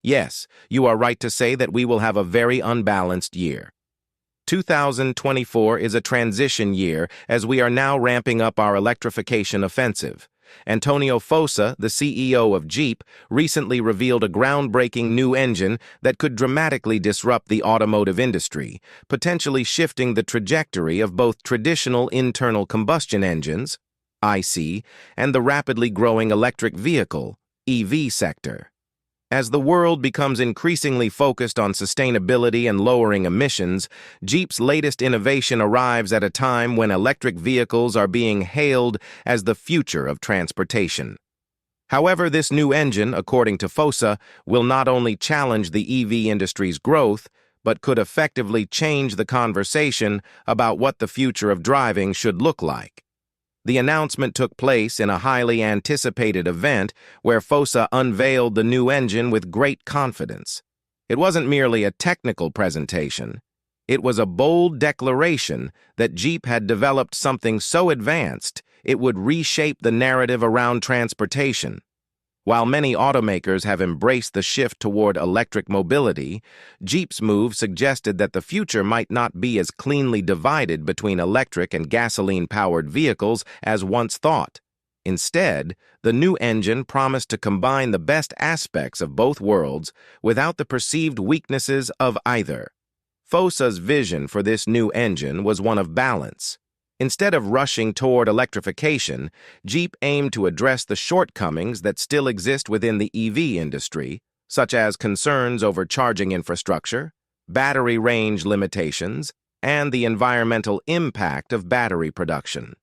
Yes, you are right to say that we will have a very unbalanced year. 2024 is a transition year as we are now ramping up our electrification offensive. Antonio Filosa, the CEO of Jeep, recently revealed a groundbreaking new engine that could dramatically disrupt the automotive industry, potentially shifting the trajectory of both traditional internal combustion engines, IC, and the rapidly growing electric vehicle, EV sector. As the world becomes increasingly focused on sustainability and lowering emissions, Jeep's latest innovation arrives at a time when electric vehicles are being hailed as the future of transportation. However, this new engine, according to Filosa, will not only challenge the EV industry's growth, but could effectively change the conversation about what the future of driving should look like. The announcement took place in a highly anticipated event where Filosa unveiled the new engine with great confidence. It wasn't merely a technical presentation. It was a bold declaration that Jeep had developed something so advanced it would reshape the narrative around transportation. While many automakers have embraced the shift toward electric mobility, Jeep's move suggested that the future might not be as cleanly divided between electric and gasoline-powered vehicles as once thought. Instead, the new engine promised to combine the best aspects of both worlds without the perceived weaknesses of either. Filosa's vision for this new engine was one of balance. Instead of rushing toward electrification, Jeep aimed to address the shortcomings that still exist within the EV industry, such as concerns over charging infrastructure, battery range limitations, and the environmental impact of battery production.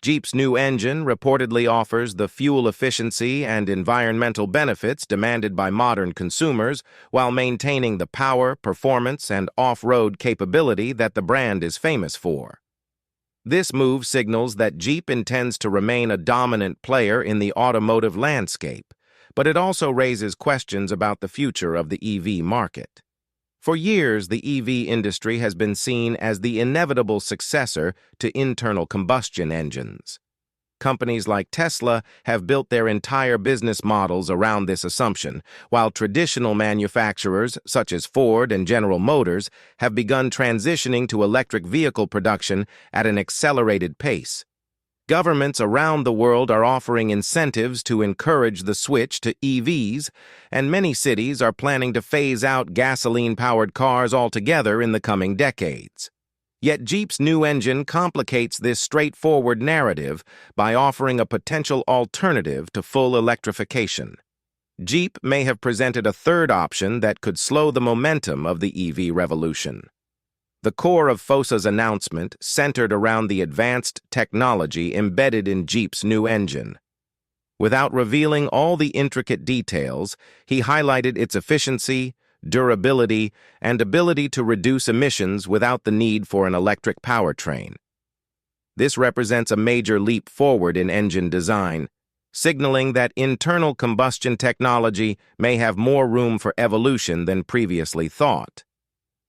Jeep's new engine reportedly offers the fuel efficiency and environmental benefits demanded by modern consumers while maintaining the power, performance, and off-road capability that the brand is famous for. This move signals that Jeep intends to remain a dominant player in the automotive landscape, but it also raises questions about the future of the EV market. For years, the EV industry has been seen as the inevitable successor to internal combustion engines. Companies like Tesla have built their entire business models around this assumption, while traditional manufacturers such as Ford and General Motors have begun transitioning to electric vehicle production at an accelerated pace. Governments around the world are offering incentives to encourage the switch to EVs, and many cities are planning to phase out gasoline-powered cars altogether in the coming decades. Yet Jeep's new engine complicates this straightforward narrative by offering a potential alternative to full electrification. Jeep may have presented a third option that could slow the momentum of the EV revolution. The core of Filosa's announcement centered around the advanced technology embedded in Jeep's new engine. Without revealing all the intricate details, he highlighted its efficiency, durability, and ability to reduce emissions without the need for an electric powertrain. This represents a major leap forward in engine design, signaling that internal combustion technology may have more room for evolution than previously thought.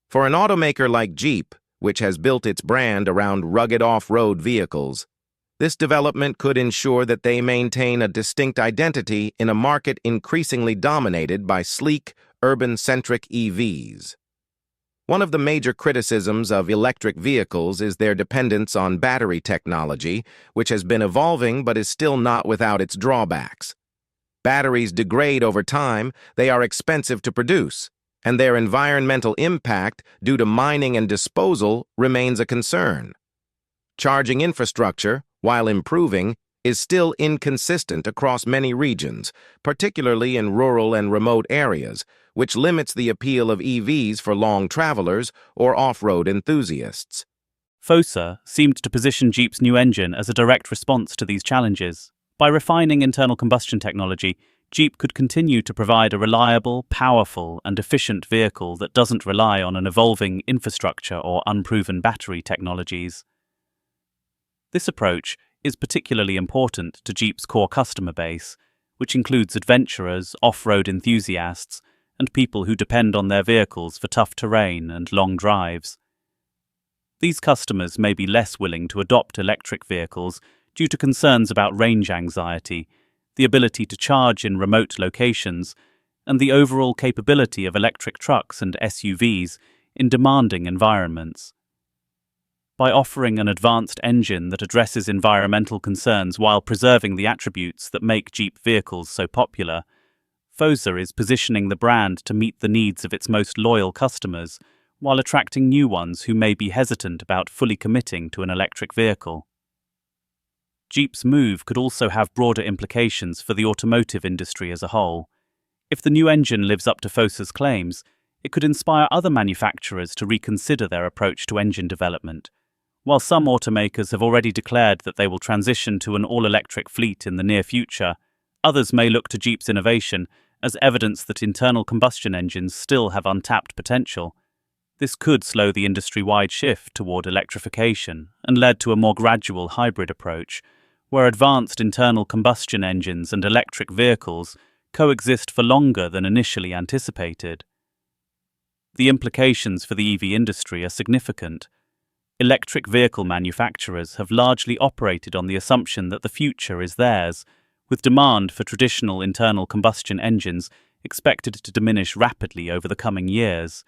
For an automaker like Jeep, which has built its brand around rugged off-road vehicles, this development could ensure that they maintain a distinct identity in a market increasingly dominated by sleek, urban-centric EVs. One of the major criticisms of electric vehicles is their dependence on battery technology, which has been evolving but is still not without its drawbacks. Batteries degrade over time, they are expensive to produce, and their environmental impact due to mining and disposal remains a concern. Charging infrastructure, while improving, is still inconsistent across many regions, particularly in rural and remote areas, which limits the appeal of EVs for long travelers or off-road enthusiasts. Filosa seemed to position Jeep's new engine as a direct response to these challenges. By refining internal combustion technology, Jeep could continue to provide a reliable, powerful, and efficient vehicle that doesn't rely on an evolving infrastructure or unproven battery technologies. This approach is particularly important to Jeep's core customer base, which includes adventurers, off-road enthusiasts, and people who depend on their vehicles for tough terrain and long drives. These customers may be less willing to adopt electric vehicles due to concerns about range anxiety, the ability to charge in remote locations, and the overall capability of electric trucks and SUVs in demanding environments. By offering an advanced engine that addresses environmental concerns while preserving the attributes that make Jeep vehicles so popular, Filosa is positioning the brand to meet the needs of its most loyal customers while attracting new ones who may be hesitant about fully committing to an electric vehicle. Jeep's move could also have broader implications for the automotive industry as a whole. If the new engine lives up to Filosa's claims, it could inspire other manufacturers to reconsider their approach to engine development. While some automakers have already declared that they will transition to an all-electric fleet in the near future, others may look to Jeep's innovation as evidence that internal combustion engines still have untapped potential. This could slow the industry-wide shift toward electrification and lead to a more gradual hybrid approach, where advanced internal combustion engines and electric vehicles coexist for longer than initially anticipated. The implications for the EV industry are significant. Electric vehicle manufacturers have largely operated on the assumption that the future is theirs, with demand for traditional internal combustion engines expected to diminish rapidly over the coming years.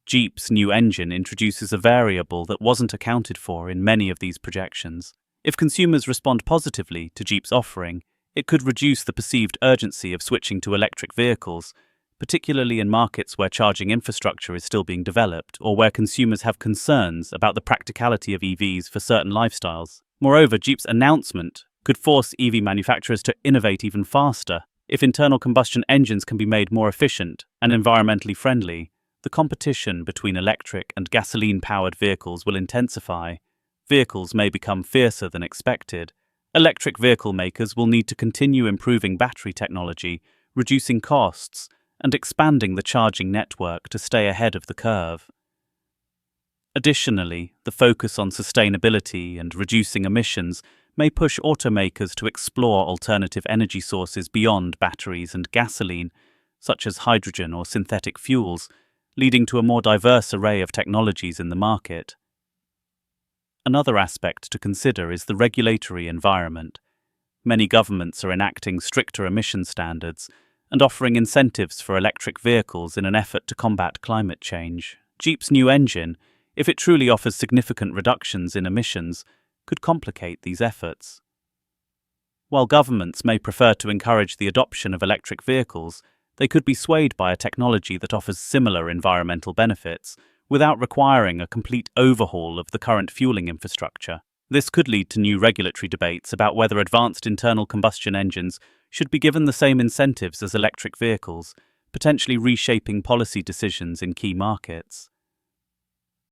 Jeep's new engine introduces a variable that wasn't accounted for in many of these projections. If consumers respond positively to Jeep's offering, it could reduce the perceived urgency of switching to electric vehicles, particularly in markets where charging infrastructure is still being developed or where consumers have concerns about the practicality of EVs for certain lifestyles. Moreover, Jeep's announcement could force EV manufacturers to innovate even faster. If internal combustion engines can be made more efficient and environmentally friendly, the competition between electric and gasoline-powered vehicles will intensify. Vehicles may become fiercer than expected. Electric vehicle makers will need to continue improving battery technology, reducing costs, and expanding the charging network to stay ahead of the curve. Additionally, the focus on sustainability and reducing emissions may push automakers to explore alternative energy sources beyond batteries and gasoline, such as hydrogen or synthetic fuels, leading to a more diverse array of technologies in the market. Another aspect to consider is the regulatory environment. Many governments are enacting stricter emission standards and offering incentives for electric vehicles in an effort to combat climate change. Jeep's new engine, if it truly offers significant reductions in emissions, could complicate these efforts. While governments may prefer to encourage the adoption of electric vehicles, they could be swayed by a technology that offers similar environmental benefits without requiring a complete overhaul of the current fueling infrastructure. This could lead to new regulatory debates about whether advanced internal combustion engines should be given the same incentives as electric vehicles, potentially reshaping policy decisions in key markets.